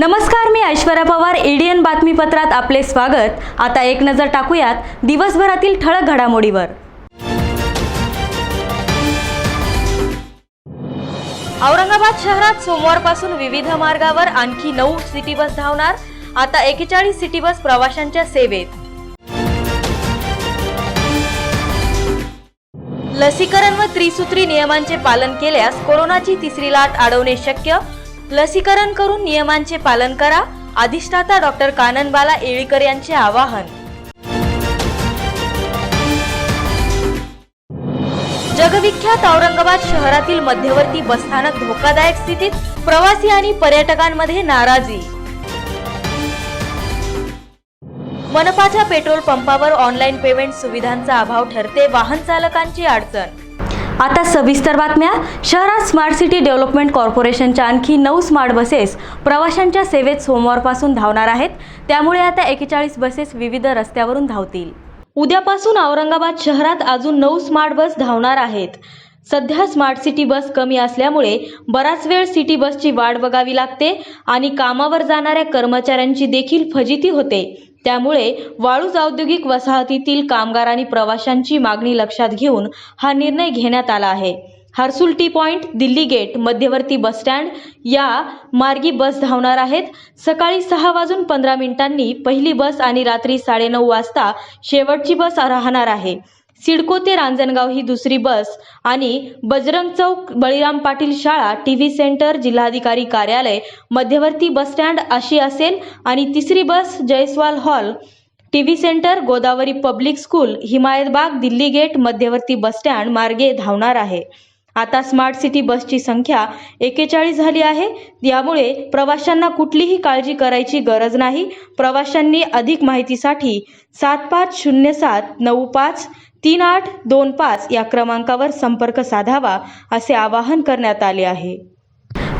नमस्कार, मी ऐश्वर्या पवार. एडीएन बातमीपत्रात आपले स्वागत. आता एक नजर टाकूयात दिवसभरातील ठळक घडामोडीवर. औरंगाबाद शहरात सोमवारपासून विविध मार्गावर आणखी 9 सिटी बस धावणार. आता 41 सिटी बस प्रवाशांच्या सेवेत. लसीकरण व त्रिसूत्री नियमांचे पालन केल्यास कोरोनाची तिसरी लाट अडवणे शक्य. लसीकरण करून नियमांचे पालन करा. अधिष्ठाता डॉक्टर काननबाला येळीकर यांचे आवाहन. जगविख्यात औरंगाबाद शहरातील मध्यवर्ती बसस्थानक धोकादायक स्थितीत. प्रवासी आणि पर्यटकांमध्ये नाराजी. मनपाच्या पेट्रोल पंपावर ऑनलाईन पेमेंट सुविधांचा अभाव ठरते वाहन चालकांची अडचण. आता सविस्तर बातम्या. शहरात स्मार्ट सिटी डेव्हलपमेंट कॉर्पोरेशनच्या आणखी 9 स्मार्ट बसेस प्रवाशांच्या सेवेत सोमवारपासून धावणार आहेत. त्यामुळे आता 41 बसेस विविध रस्त्यावरून धावतील. उद्यापासून औरंगाबाद शहरात अजून 9 स्मार्ट बस धावणार आहेत. सध्या स्मार्ट सिटी बस कमी असल्यामुळे बराच वेळ सिटी बसची वाट बघावी लागते आणि कामावर जाणाऱ्या कर्मचाऱ्यांची देखील फजिती होते. त्यामुळे वाळूज औद्योगिक वसाहतीतील कामगार आणि प्रवाशांची मागणी लक्षात घेऊन हा निर्णय घेण्यात आला आहे. Harsul T point, Delhi gate, मध्यवर्ती बस स्टँड या मार्गी बस धावणार आहेत. सकाळी 6:15 पहिली बस आणि रात्री 9:30 वाजता शेवटची बस राहणार आहे. सिडको ते रांजणगाव ही दुसरी बस आणि बजरंग चौक, बळीराम पाटील शाळा, टीव्ही सेंटर, जिल्हाधिकारी कार्यालय, मध्यवर्ती बस स्टँड अशी असेल आणि तिसरी bus Jaiswal hall, TV centre, Godavari public school, Himayatbag, Delhi gate, मध्यवर्ती बस स्टँड मार्गे धावणार आहे. आता स्मार्ट सिटी बसची संख्या 41 झाली आहे. यामुळे प्रवाशांना कुठलीही काळजी करायची गरज नाही. प्रवाशांनी अधिक माहितीसाठी 7507953825 या क्रमांकावर संपर्क साधावा असे आवाहन करण्यात आले आहे.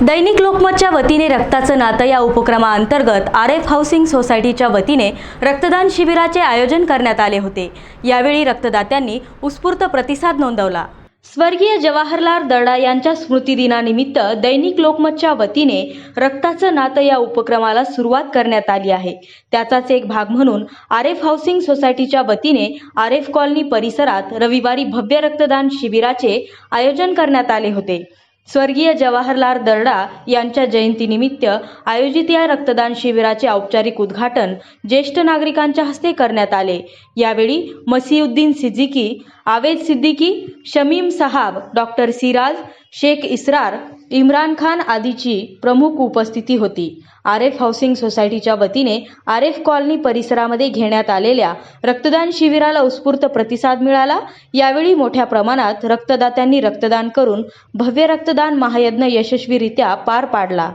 दैनिक लोकमतच्या वतीने रक्ताचं नातं या उपक्रमाअंतर्गत आरेफ हाऊसिंग सोसायटीच्या वतीने रक्तदान शिबिराचे आयोजन करण्यात आले होते. यावेळी रक्तदात्यांनी उत्स्फूर्त प्रतिसाद नोंदवला. स्वर्गीय जवाहरलाल दर्डा यांच्या स्मृतिदिनानिमित्त दैनिक लोकमतच्या वतीने रक्ताचं नातं या उपक्रमाला सुरुवात करण्यात आली आहे. त्याचाच एक भाग म्हणून आरेफ हाऊसिंग सोसायटीच्या वतीने आरेफ कॉलनी परिसरात रविवारी भव्य रक्तदान शिबिराचे आयोजन करण्यात आले होते. स्वर्गीय जवाहरलाल दर्डा यांच्या जयंतीनिमित्त आयोजित या रक्तदान शिबिराचे औपचारिक उद्घाटन ज्येष्ठ नागरिकांच्या हस्ते करण्यात आले. यावेळी मसीउद्दीन सिद्दीकी, आवेद सिद्दीकी, शमीम साहब, डॉक्टर सिराज, शेख इसरार, इम्रान खान आदीची प्रमुख उपस्थिती होती. आरेफ हाऊसिंग सोसायटीच्या वतीने आरेफ कॉलनी परिसरामध्ये घेण्यात आलेल्या रक्तदान शिबिराला उत्स्फूर्त प्रतिसाद मिळाला. यावेळी मोठ्या प्रमाणात रक्तदात्यांनी रक्तदान करून भव्य रक्तदान महायज्ञ यशस्वीरित्या पार पाडला.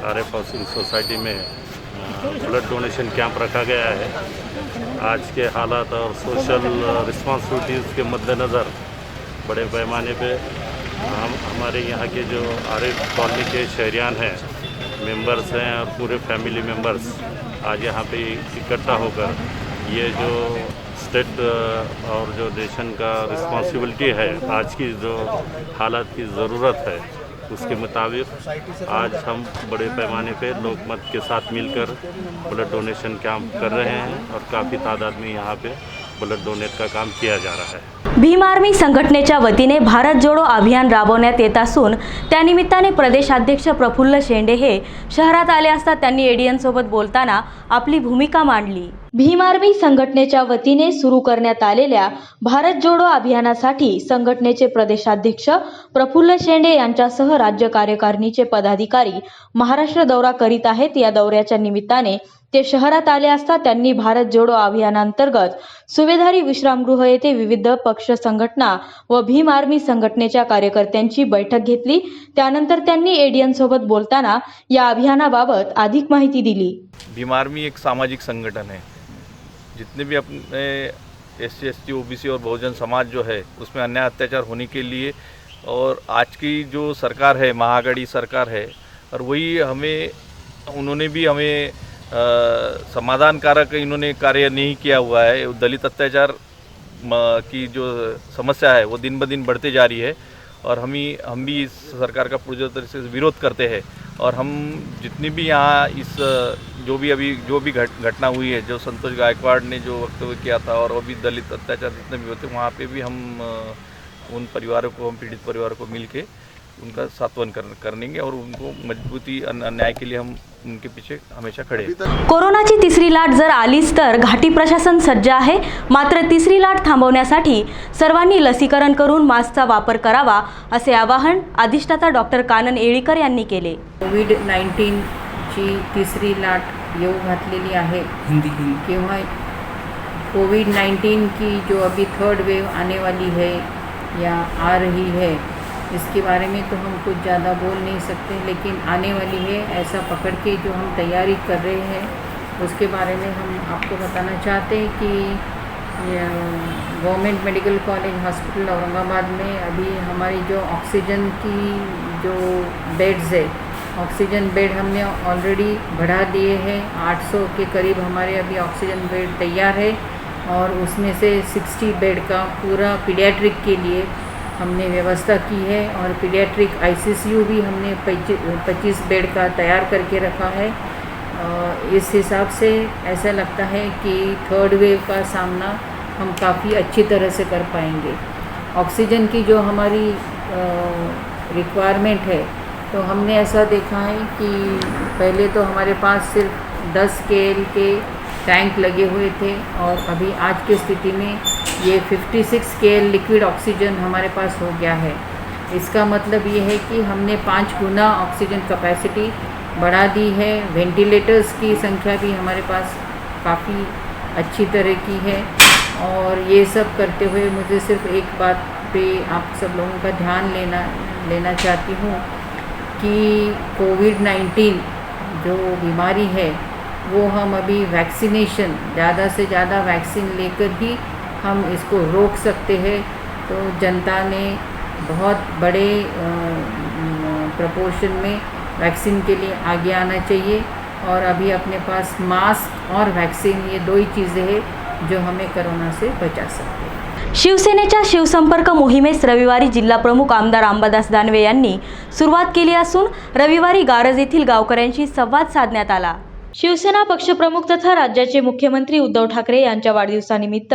आरेफ हाउसिंग सोसाइटी में ब्लड डोनेशन कैंप रखा गया है. आज के हालात और सोशल रिस्पॉन्सिबिलिटीज़ के मद्देनज़र बड़े पैमाने पे हमारे यहाँ के जो आरिफ कॉलोनी के शहरियान हैं, मेंबर्स हैं और पूरे फैमिली मेंबर्स आज यहाँ पे इकट्ठा होकर ये जो स्टेट और जो नेशन का रिस्पॉन्सिबिलिटी है, आज की जो हालात की ज़रूरत है उसके मुताबिक आज हम बड़े पैमाने पे लोकमत के साथ मिलकर ब्लड डोनेशन कैंप कर रहे हैं और काफ़ी तादाद में यहाँ पे ब्लड डोनेट का काम किया जा रहा है. भीम आर्मी संघटनेच्या वतीने भारत जोडो अभियान राबवण्यात येत असून त्यानिमित्ताने प्रदेशाध्यक्ष प्रफुल्ल शेंडे हे शहरात आले असता त्यांनी एडीएन सोबत बोलताना आपली भूमिका मांडली. भीम आर्मी संघटनेच्या वतीने सुरू करण्यात आलेल्या भारत जोडो अभियानासाठी संघटनेचे प्रदेशाध्यक्ष प्रफुल्ल शेंडे यांच्यासह राज्य कार्यकारिणीचे पदाधिकारी महाराष्ट्र दौरा करीत आहेत. या दौऱ्याच्या निमित्ताने ते शहरात आले असता त्यांनी भारत जोडो अभियानांतर्गत सुभेदारी विश्रामगृह येथे विविध पक्ष संघटना व भीम आर्मी संघटनेच्या कार्यकर्त्यांची बैठक घेतली. त्यानंतर त्यांनी एडीएन सोबत बोलताना या अभियानाबाबत अधिक माहिती दिली. भीम आर्मी एक सामाजिक संगठन है. जितने भी अपने SC, ST, OBC और बहुजन समाज जो है उसमें अन्याय अत्याचार होने के लिए और आज की जो सरकार है, महाआघाड़ी सरकार है, और वही उन्होंने भी हमें समाधानकारक इन्होंने कार्य नहीं किया हुआ है. दलित अत्याचार की जो समस्या है वो दिन ब दिन बढ़ते जा रही है और हम भी इस सरकार का पूरी तरह से विरोध करते हैं और हम जितनी भी यहाँ इस जो भी घटना हुई है, जो संतोष गायकवाड़ ने जो वक्तव्य किया था और वो भी दलित अत्याचार जितने भी होते वहाँ पे भी हम उन परिवारों को, हम पीड़ित परिवारों को मिल के उनका सांत्वन करेंगे और उनको मजबूती न्याय के लिए हम उनके पीछे हमेशा खड़े हैं। कोरोनाची तिसरी लाट जर आलीच तर घाटी प्रशासन सज्ज आहे, मात्र तिसरी लाट थांबवण्यासाठी सर्वांनी लसीकरण करून मास्कचा वापर करावा असे आवाहन अधिष्ठाता डॉक्टर कानन येळीकर यांनी केले. कोविड-19ची तिसरी लाट येऊ घातलेली आहे किंवा कोविड-19 की जो अभी थर्ड वेव आने वाली है या आ रही है, इसके बारे में तो हम कुछ ज़्यादा बोल नहीं सकते, लेकिन आने वाली है ऐसा पकड़ के जो हम तैयारी कर रहे हैं उसके बारे में हम आपको बताना चाहते हैं कि government medical college hospital Aurangabad में अभी हमारी जो ऑक्सीजन की जो बेड्स है, ऑक्सीजन बेड हमने ऑलरेडी बढ़ा दिए हैं। 800 के करीब हमारे अभी ऑक्सीजन बेड तैयार है और उसमें से 60 बेड का पूरा पीडियाट्रिक के लिए हमने व्यवस्था की है और पीडियाट्रिक आईसीयू भी हमने 25 बेड का तैयार करके रखा है। इस हिसाब से ऐसा लगता है कि थर्ड वेव का सामना हम काफ़ी अच्छी तरह से कर पाएंगे। ऑक्सीजन की जो हमारी रिक्वायरमेंट है, तो हमने ऐसा देखा है कि पहले तो हमारे पास सिर्फ 10 स्केल के टैंक लगे हुए थे और अभी आज की स्थिति में ये 56 स्केल लिक्विड ऑक्सीजन हमारे पास हो गया है। इसका मतलब ये है कि हमने 5 गुना ऑक्सीजन कैपेसिटी बढ़ा दी है। वेंटिलेटर्स की संख्या भी हमारे पास काफ़ी अच्छी तरह की है और ये सब करते हुए मुझे सिर्फ एक बात पे आप सब लोगों का ध्यान लेना चाहती हूँ कि कोविड-19 जो बीमारी है वो हम अभी वैक्सीनेशन, ज़्यादा से ज़्यादा वैक्सीन लेकर ही हम इसको रोक सकते हैं। तो जनता ने बहुत बड़े प्रपोर्शन में वैक्सीन के लिए आगे आना चाहिए और अभी अपने पास मास्क और वैक्सीन, ये दो ही चीज़ें हैं जो हमें कोरोना से बचा सकते हैं। शिवसेनेच्या शिवसंपर्क मोहिमेस रविवारी जिल्हा प्रमुख आमदार अंबादास दानवे यांनी सुरुवात केली असून रविवारी गारज येथील गावकऱ्यांशी संवाद साधण्यात आला. शिवसेना पक्षप्रमुख तथा राज्याचे मुख्यमंत्री उद्धव ठाकरे यांच्या वाढदिवसानिमित्त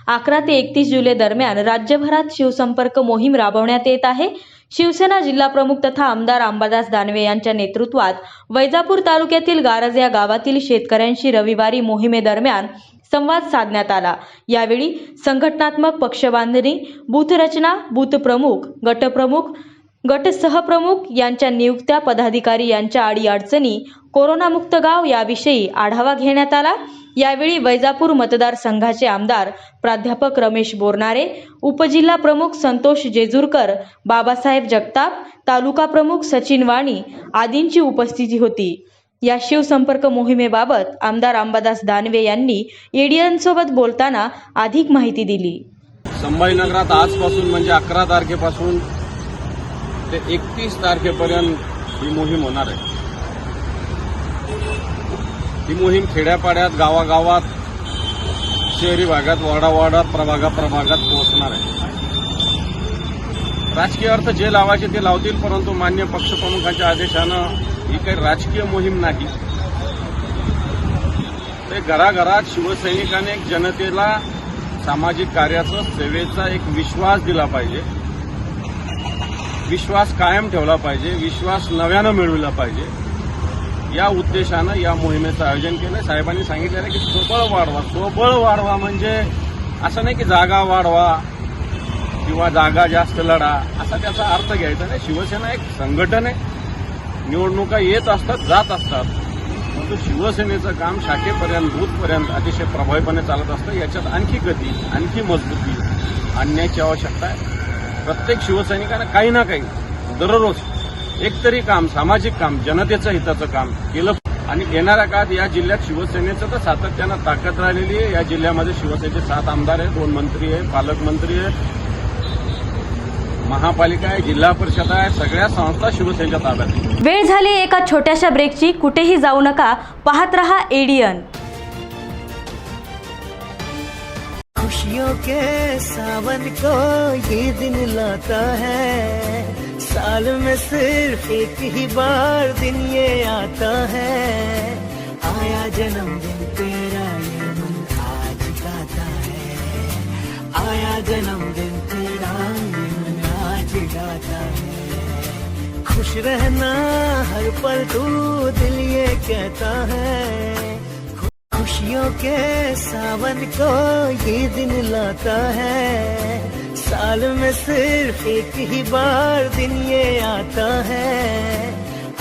11 ते 31 जुलै दरम्यान राज्यभरात शिवसंपर्क मोहीम राबवण्यात येत आहे. शिवसेना जिल्हा प्रमुख तथा आमदार अंबादास दानवे यांच्या नेतृत्वात वैजापूर तालुक्यातील गारज या गावातील शेतकऱ्यांशी रविवारी मोहिमेदरम्यान संवाद साधण्यात आला. यावेळी संघटनात्मक पक्षबांधणी, बूथ रचना, बूथ प्रमुख, गटप्रमुख, गट सहप्रमुख यांच्या नियुक्त्या, पदाधिकारी यांच्या अडीअडचणी, कोरोनामुक्त गाव याविषयी आढावा घेण्यात आला. यावेळी वैजापूर मतदारसंघाचे आमदार प्राध्यापक रमेश बोरनारे, उपजिल्हा प्रमुख संतोष जेजुरकर, बाबासाहेब जगताप, तालुका प्रमुख सचिन वाणी आदींची उपस्थिती होती. या शिवसंपर्क मोहिमेबाबत आमदार अंबादास दानवे यांनी एडीएनसोबत बोलताना अधिक माहिती दिली. संभाजीनगरात आजपासून म्हणजे 11 तारखेपासून ते 31 तारखेपर्यंत ही मोहीम होणार आहे. ही मोहीम खेड्यापाड्यात, गावागावात, शहरी भागात, वाडावाडात, प्रभागात पोहोचणार आहे. राजकीय अर्थ जे लावायचे ते लावतील, परंतु मान्य पक्षप्रमुखांच्या आदेशानं ही काही राजकीय मोहीम नाही. ते घराघरात शिवसैनिकांनी एक जनतेला सामाजिक कार्याचा, सेवेचा एक विश्वास दिला पाहिजे, विश्वास कायम ठेवला पाहिजे, विश्वास नव्यानं मिळविला पाहिजे. या उद्देशानं या मोहिमेचं आयोजन केलं. साहेबांनी सांगितलेलं आहे की स्वबळ वाढवा. स्वबळ वाढवा म्हणजे असं नाही की जागा वाढवा किंवा जागा जास्त लढा, असा त्याचा अर्थ घ्यायचा नाही. शिवसेना एक संघटन आहे. निवडणुका येत असतात, जात असतात, परंतु शिवसेनेचं काम शाखेपर्यंत, बूथपर्यंत अतिशय प्रभावीपणे चालत असतं. याच्यात आणखी गती, आणखी मजबूती आणण्याची आवश्यकता आहे. प्रत्येक शिवसैनिकानं काही ना काही दररोज एकतरी काम, सामाजिक काम, जनतेचं हिताचं काम केलं. आणि येणाऱ्या काळात या जिल्ह्यात शिवसेनेचं तर सातत्यानं ताकद राहिलेली आहे. या जिल्ह्यामध्ये शिवसेनेचे 7 आमदार आहेत, 2 मंत्री आहेत, पालकमंत्री आहेत, महापालिका आहे, जिल्हा परिषद आहे, सगळ्या संस्था शिवसेनेच्या ताब्यात आहेत. वेळ झाली एका छोट्याशा ब्रेकची. कुठेही जाऊ नका, पाहत रहा एडीएन. खुशियों के सावन को ये दिन लाता है, साल में सिर्फ एक ही बार दिन ये आता है, आया जन्मदिन तेरा ये मन आज गाता है, आया जन्मदिन तेरा ये मन आज गाता है। खुश रहना हर पल तू दिल ये कहता है, खुशियों के सावन को ये दिन लाता है, साल में सिर्फ एक ही बार दिन ये आता है,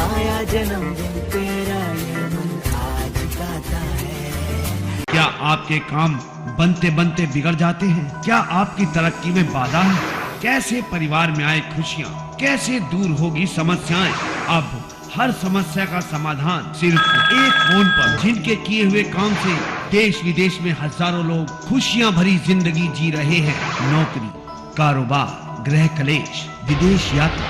आया जन्मदिन तेरा ये मन आज गाता है। क्या आपके काम बनते बनते बिगड़ जाते हैं? क्या आपकी तरक्की में बाधा है? कैसे परिवार में आए खुशियाँ? कैसे दूर होगी समस्याएं? अब हर समस्या का समाधान सिर्फ एक फोन पर। जिनके किए हुए काम से देश विदेश में हजारों लोग खुशियां भरी जिंदगी जी रहे हैं। नौकरी, कारोबार, गृह कलेश, विदेश यात्रा,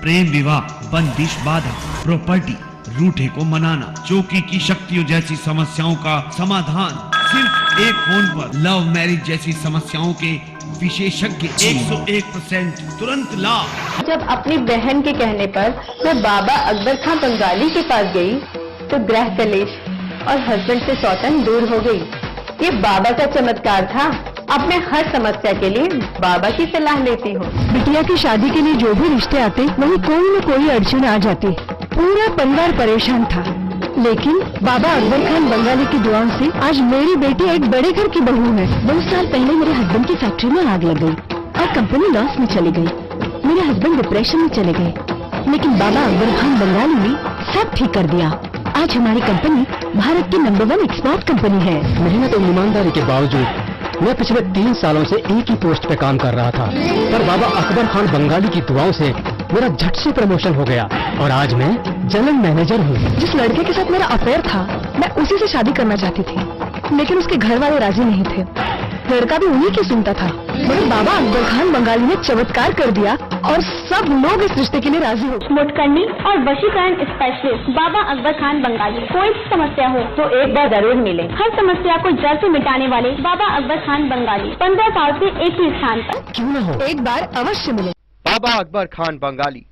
प्रेम विवाह, बंदिश बाधा, प्रॉपर्टी, रूठे को मनाना, चौकी की शक्तियों जैसी समस्याओं का समाधान सिर्फ एक फोन पर। लव मैरिज जैसी समस्याओं के विशेषज्ञ 101% तुरंत लाभ। जब अपनी बहन के कहने पर मैं बाबा अकबर खान बंगाली के पास गई तो ग्रह कलेश और हस्बैंड से सौतन दूर हो गई। ये बाबा का चमत्कार था। अब मैं हर समस्या के लिए बाबा की सलाह लेती हूँ। बिटिया की शादी के लिए जो भी रिश्ते आते वहीं कोई न कोई अड़चन आ जाती। पूरा परिवार परेशान था, लेकिन बाबा अकबर खान बंगाली की दुआओं से आज मेरी बेटी एक बड़े घर की बहू है। 2 साल पहले मेरे हस्बैंड की फैक्ट्री में आग लग गई और कंपनी लॉस में चली गई। मेरे हस्बैंड डिप्रेशन में चले गए, लेकिन बाबा अकबर खान बंगाली ने सब ठीक कर दिया। आज हमारी कंपनी भारत की नंबर 1 एक्सपोर्ट कंपनी है। मेहनत और ईमानदारी के बावजूद मैं पिछले 3 सालों से एक ही पोस्ट पे काम कर रहा था, पर बाबा अकबर खान बंगाली की दुआओं से मेरा झट से प्रमोशन हो गया और आज मैं जनरल मैनेजर हूँ। जिस लड़के के साथ मेरा अफेयर था मैं उसी से शादी करना चाहती थी, लेकिन उसके घर वाले राजी नहीं थे। लड़का भी उन्हीं की सुनता था, मगर बाबा अकबर खान बंगाली ने चमत्कार कर दिया और सब लोग इस रिश्ते के लिए राजी हो। मुटकरनी और वशीकरण स्पेशलिस्ट बाबा अकबर खान बंगाली। कोई भी समस्या हो तो एक बार जरूर मिले। हर समस्या को जड़ से मिटाने वाले बाबा अकबर खान बंगाली 15 साल से एक ही स्थान पर। क्यों न हो, एक बार अवश्य मिले। बाबा अकबर खान बंगाली।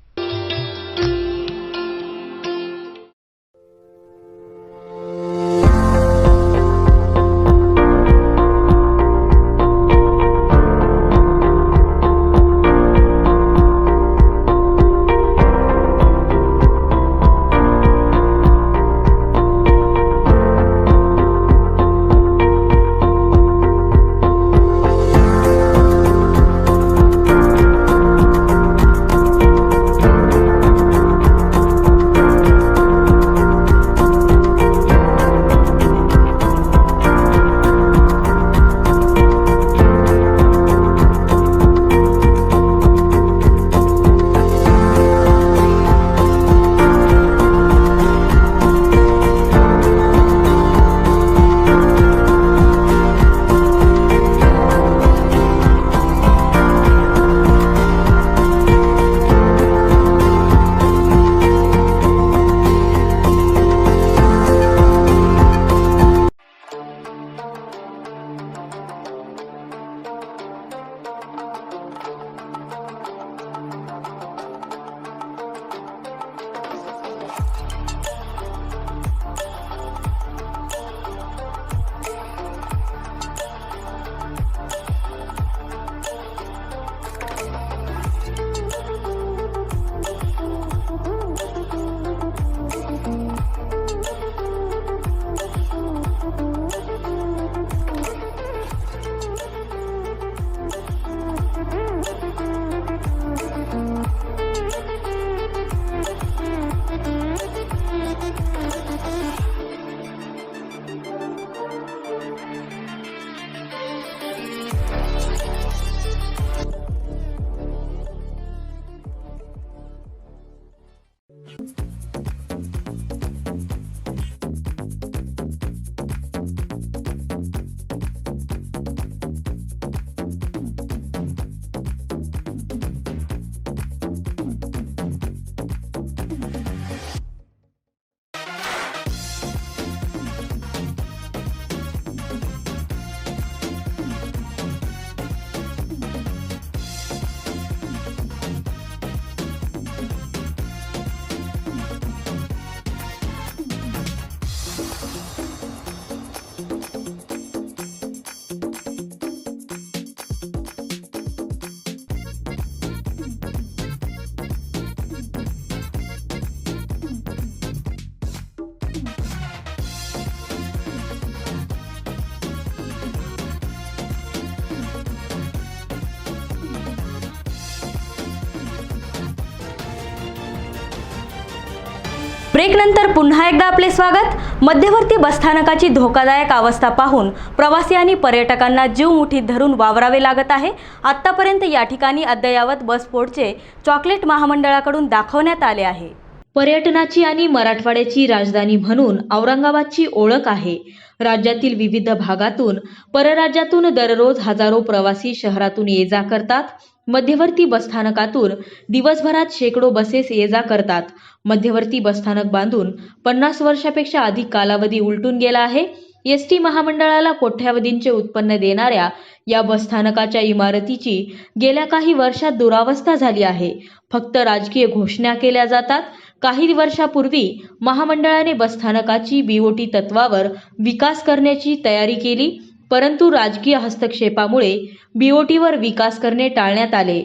ब्रेकनंतर पुन्हा एकदा आपले स्वागत। मध्यवर्ती बसस्थानकाची धोकादायक अवस्था पाहून प्रवासी आणि पर्यटकांना जीव मुठीत धरून वावरावे लागत आहे। आतापर्यंत या ठिकाणी अद्ययावत बसपोर्टचे चॉकलेट महामंडळाकडून दाखवण्यात आले आहे। पर्यटनाची आणि मराठवाड्याची राजधानी म्हणून औरंगाबादची ओळख आहे। राज्यातील विविध भागातून परराज्यातून दररोज हजारो प्रवासी शहरातून ये-जा करतात। मध्यवर्ती बसस्थानकातून दिवसभरात शेकडो बसेस ये-जा करतात। मध्यवर्ती बसस्थानक बांधून 50 वर्षापेक्षा अधिक कालावधी उलटून गेला आहे। एसटी महामंडळाला कोट्यावधींचे उत्पन्न देणाऱ्या या बसस्थानकाच्या इमारतीची गेल्या काही वर्षात दुरावस्था झाली आहे। फक्त राजकीय घोषणा केल्या जातात। काही वर्षापूर्वी महामंडळाने बसस्थानकाची बीओटी तत्वावर विकास करण्याची तयारी केली, परंतु राजकीय हस्तक्षेपामुळे बीओटीवर विकास करणे टाळण्यात आले।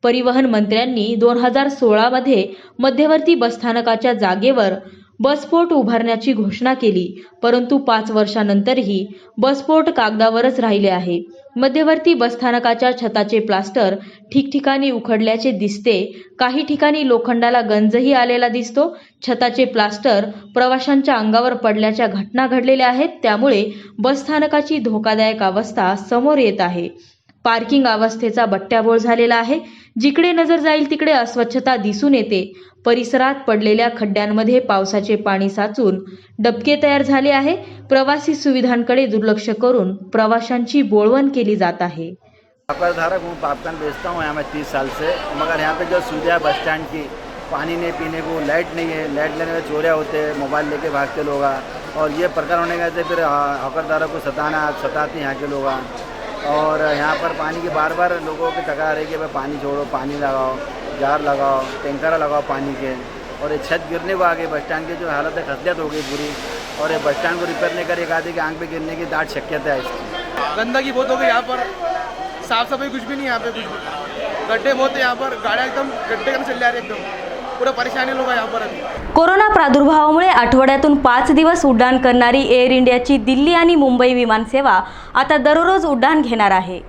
परिवहन मंत्र्यांनी 2016 मध्ये मध्यवर्ती बसस्थानकाच्या जागेवर बसपोर्ट उभारण्याची घोषणा केली, परंतु 5 वर्षांनंतरही बसपोर्ट कागदावरच राहिले आहे। मध्यवर्ती बसस्थानकाच्या छताचे प्लास्टर ठिकठिकाणी उखडल्याचे दिसते। काही ठिकाणी लोखंडाला गंजही आलेला दिसतो। छताचे प्लास्टर प्रवाशांच्या अंगावर पडल्याच्या घटना घडलेल्या आहेत, त्यामुळे बसस्थानकाची धोकादायक अवस्था समोर येत आहे। पार्किंग अवस्थेचा बट्ट्याबोळ झालेला आहे। जिकडे नजर जाईल तिकडे अस्वच्छता दिसून येते। परिसरात पडलेल्या खड्ड्यांमध्ये पावसाचे पाणी साचून डबके तयार झाले आहे। प्रवासी सुविधांकडे दुर्लक्ष करून प्रवाशांची बोळवण केली जात आहे। धारक हूँ, पॉपकॉर्न बेचता हूँ यहाँ मैं 30 साल से, मगर यहाँ पे जो सुविधा है बस स्टैंड की, पानी नहीं पीने को, लाइट नहीं है, लाइट लेने में चोरियाँ होते हैं, मोबाइल लेके भागते लोग, और ये प्रकार होने गए थे। फिर हौकरदारों को सताते यहाँ के लोग, और यहाँ पर पानी की बार बार लोगों की तकरार है कि भाई पानी छोड़ो, पानी लगाओ, जार लगाओ, टैंकर लगाओ पानी के, और ये छत गिरने को आ गई। बस स्टैंड की जो हालत है खस्तियत हो गई पूरी, और ये बस स्टैंड को रिपेयर नहीं कर एक आदमी की आंख पे गिरने की दाट शक्यता है इसकी। गंदगी बहुत हो गई यहाँ पर, साफ सफाई कुछ भी नहीं यहाँ पे, कुछ भी गड्ढे बहुत है यहाँ पर, गाड़ियाँ एकदम गड्ढे कर चल जा रही एकदम, पूरा परेशानी लोग यहाँ पर अभी। कोरोना प्रादुर्भावामुळे आठवड्यातून 5 दिवस उड्डाण करणारी एअर इंडियाची दिल्ली आणि मुंबई विमानसेवा आता दररोज उड्डाण घेणार आहे।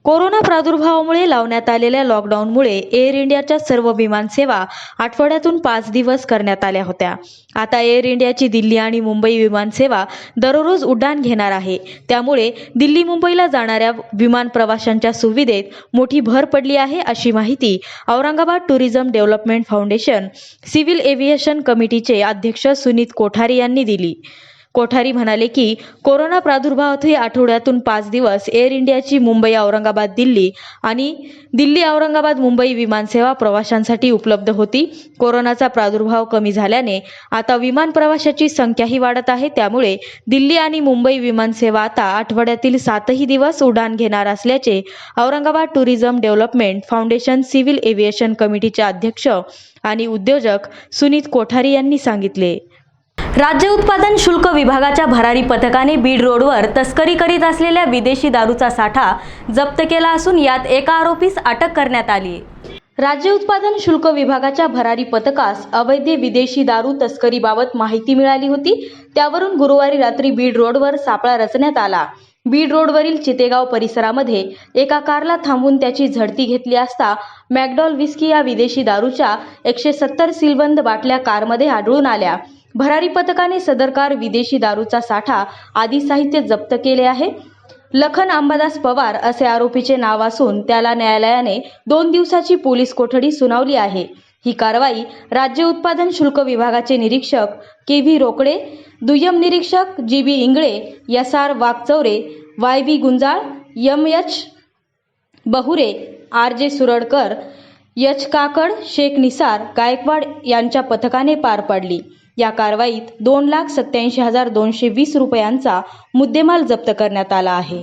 कोरोना प्रादुर्भावामुळे लावण्यात आलेल्या लॉकडाऊनमुळे एअर इंडियाच्या सर्व विमानसेवा आठवड्यातून 5 दिवस करण्यात आल्या होत्या। आता एअर इंडियाची दिल्ली आणि मुंबई विमानसेवा दररोज उड्डाण घेणार आहे। त्यामुळे दिल्ली मुंबईला जाणाऱ्या विमान प्रवाशांच्या सुविधेत मोठी भर पडली आहे, अशी माहिती Aurangabad tourism development foundation civil aviation कमिटीचे अध्यक्ष सुनीत कोठारी यांनी दिली। कोठारी म्हणाले की कोरोना प्रादुर्भावातही आठवड्यातून 5 दिवस एअर इंडियाची मुंबई औरंगाबाद दिल्ली आणि दिल्ली औरंगाबाद मुंबई विमानसेवा प्रवाशांसाठी उपलब्ध होती। कोरोनाचा प्रादुर्भाव कमी झाल्याने आता विमान प्रवाशाची संख्याही वाढत आहे, त्यामुळे दिल्ली आणि मुंबई विमानसेवा आता आठवड्यातील 7ही दिवस उड्डाण घेणार असल्याचे Aurangabad tourism development foundation civil aviation कमिटीचे अध्यक्ष आणि उद्योजक सुनीत कोठारी यांनी सांगितले। राज्य उत्पादन शुल्क विभागाच्या भरारी पथकाने बीड रोडवर तस्करी करीत असलेल्या विदेशी दारूचा साठा जप्त केला असून यात एका आरोपीस अटक करण्यात आली। राज्य उत्पादन शुल्क विभागाच्या भरारी पथकास अवैध विदेशी दारू तस्करीबाबत माहिती मिळाली होती। त्यावरून गुरुवारी रात्री बीड रोडवर सापळा रचण्यात आला। बीड रोडवरील चितेगाव परिसरामध्ये एका कारला थांबवून त्याची झडती घेतली असता मॅकडॉल विस्की या विदेशी दारूच्या 170 सीलबंद बाटल्या कारमध्ये आढळून आल्या। भरारी पथकाने सदर कार विदेशी दारूचा साठा आदी साहित्य जप्त केले आहे। लखन अंबादास पवार असे आरोपीचे नाव असून त्याला न्यायालयाने 2 दिवसाची पोलीस कोठडी सुनावली आहे। ही कारवाई राज्य उत्पादन शुल्क विभागाचे निरीक्षक के.व्ही. रोकडे, दुय्यम निरीक्षक G B. Ingale, S R. Waghchaure, Y B. Gunjal, M H. Bahure, R J. Suradkar, H. Kakad, Shaikh Nisar Gaikwad यांच्या पथकाने पार पाडली। या कारवाईत 2,87,220 रुपयांचा मुद्देमाल जप्त करण्यात आला आहे।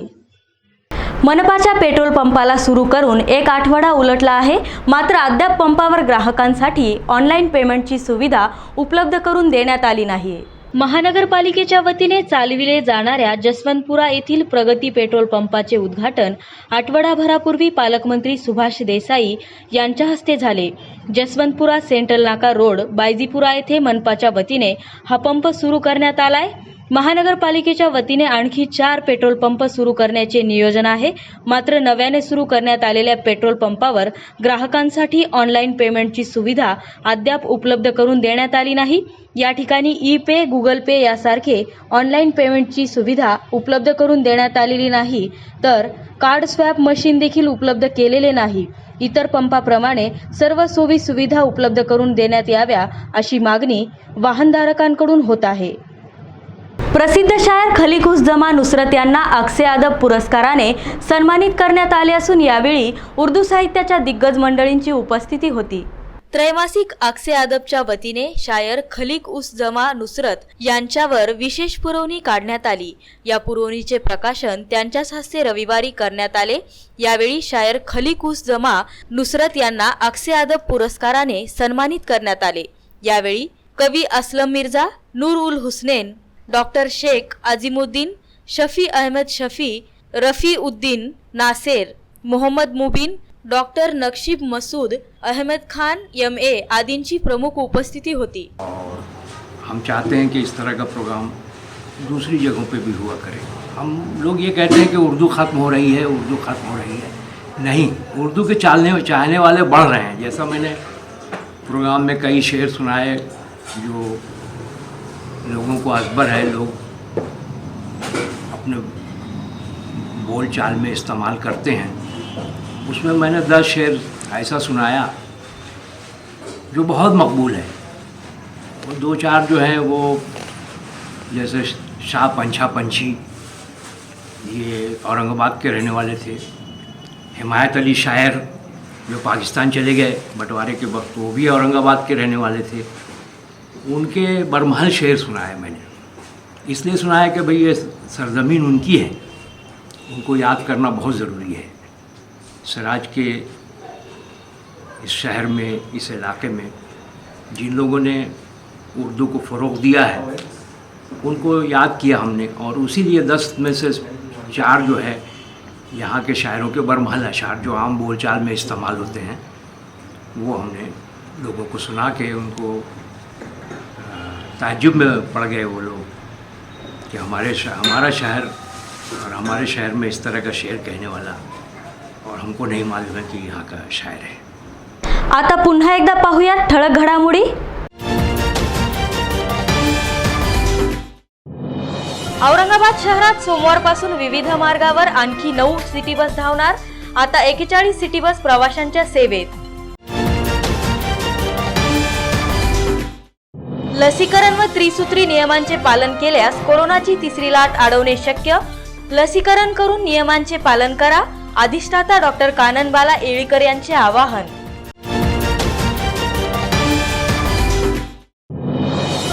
मनपाच्या पेट्रोल पंपाला सुरू करून 1 आठवडा उलटला आहे, मात्र अद्याप पंपावर ग्राहकांसाठी ऑनलाईन पेमेंटची सुविधा उपलब्ध करून देण्यात आली नाही। महानगरपालिकेच्या वतीने चालविले जाणाऱ्या जसवंतपुरा येथील प्रगती पेट्रोल पंपाचे उद्घाटन आठवडाभरापूर्वी पालकमंत्री सुभाष देसाई यांच्या हस्ते झाले। जसवंतपुरा सेंट्रल नाका रोड बायजीपुरा येथे मनपाच्या वतीने हा पंप सुरू करण्यात आलाय। महानगरपालिकेच्या वतीने आणखी 4 पेट्रोल पंप सुरू करण्याचे नियोजन आहे. मात्र नव्याने सुरू करण्यात आलेल्या पेट्रोल पंपावर ग्राहकांसाठी ऑनलाईन पेमेंटची सुविधा अद्याप उपलब्ध करून देण्यात आली नाही. या ठिकाणी ई-पे, गुगल पे यासारखे ऑनलाईन पेमेंटची सुविधा उपलब्ध करून देण्यात आलेली नाही, तर कार्ड स्वॅप मशीन देखील उपलब्ध केलेले नाही. इतर पंपाप्रमाणे सर्व सोयी सुविधा उपलब्ध करून देण्यात याव्या अशी मागणी वाहनधारकांकडून होत आहे. प्रसिद्ध शायर खलीक उस जमा नुसरत यांना अक्से अदब पुरस्काराने सन्मानित करण्यात आले असून यावेळी उर्दू साहित्याच्या दिग्गज मंडळींची उपस्थिती होती. त्रैमासिक अक्से अदबच्या वतीने शायर खलीक उस जमा नुसरत यांच्यावर विशेष पुरवणी काढण्यात आली. या पुरवणीचे प्रकाशन त्यांच्याच हस्ते रविवारी करण्यात आले. यावेळी शायर खलीक उस जमा नुसरत यांना अक्से अदब पुरस्काराने सन्मानित करण्यात आले. यावेळी कवी असलम मिर्झा, नूर उल हुसनैन, डॉक्टर शेख अजीमुद्दीन, शफी अहमद शफी, रफी उद्दीन नासेर, मोहम्मद मुबीन, डॉक्टर नक्शिब मसूद, अहमद खान MA आदींची प्रमुख उपस्थिति होती. और हम चाहते हैं कि इस तरह का प्रोग्राम दूसरी जगहों पे भी हुआ करे. हम लोग ये कहते हैं कि उर्दू ख़त्म हो रही है, उर्दू ख़त्म हो रही है. नहीं, उर्दू के चाहने वाले बढ़ रहे हैं. जैसा मैंने प्रोग्राम में कई शेर सुनाए जो लोगों को अजबर है, लोग अपने बोल चाल में इस्तेमाल करते हैं. उसमें मैंने 10 शेर ऐसा सुनाया जो बहुत मकबूल है. और 2-4 जो हैं वो जैसे शाह पंछा पंछी, ये औरंगाबाद के रहने वाले थे. हिमायत अली शायर जो पाकिस्तान चले गए बंटवारे के वक्त, वो भी औरंगाबाद के रहने वाले थे. उनके बरमहल शेर सुनाए मैंने. इसलिए सुनाया कि भाई ये सरजमीन उनकी है, उनको याद करना बहुत ज़रूरी है. सराज के इस शहर में, इस इलाके में जिन लोगों ने उर्दू को फ़रोग़ दिया है उनको याद किया हमने. और उसी लिए 10 में से 4 जो है यहाँ के शायरों के बरमहल अशार जो आम बोलचाल में इस्तेमाल होते हैं वो हमने लोगों को सुना के उनको ताज्जुब में पड़ गए वो लोग कि हमारा शहर और हमारे शहर में इस तरह का शेर कहने वाला, और हमको नहीं मालूम है कि यहाँ का शायर है. आता पुन्हा एकदा पाहूयात ठळक घडामोडी. औरंगाबाद शहरात सोमवारपासून विविध मार्गावर आणखी 9 सिटी बस धावणार. आता 41 सिटी बस प्रवाशांच्या सेवेत. लसीकरण व त्रिसूत्री नियमांचे पालन केल्यास कोरोनाची 3री लाट अडवणे शक्य. लसीकरण करून नियमांचे पालन करा. अधिष्ठाता डॉक्टर काननबाला येळीकर यांचे आवाहन.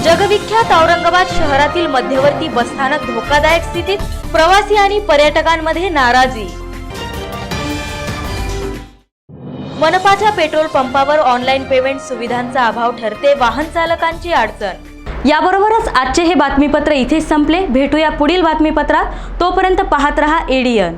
जगविख्यात औरंगाबाद शहरातील मध्यवर्ती बसस्थानक धोकादायक स्थितीत. प्रवासी आणि पर्यटकांमध्ये नाराजी. मनपाच्या पेट्रोल पंपावर ऑनलाईन पेमेंट सुविधांचा अभाव ठरते वाहन चालकांची अडचण. याबरोबरच आजचे हे बातमीपत्र इथेच संपले. भेटूया पुढील बातमीपत्रात. तोपर्यंत पाहत रहा ADN.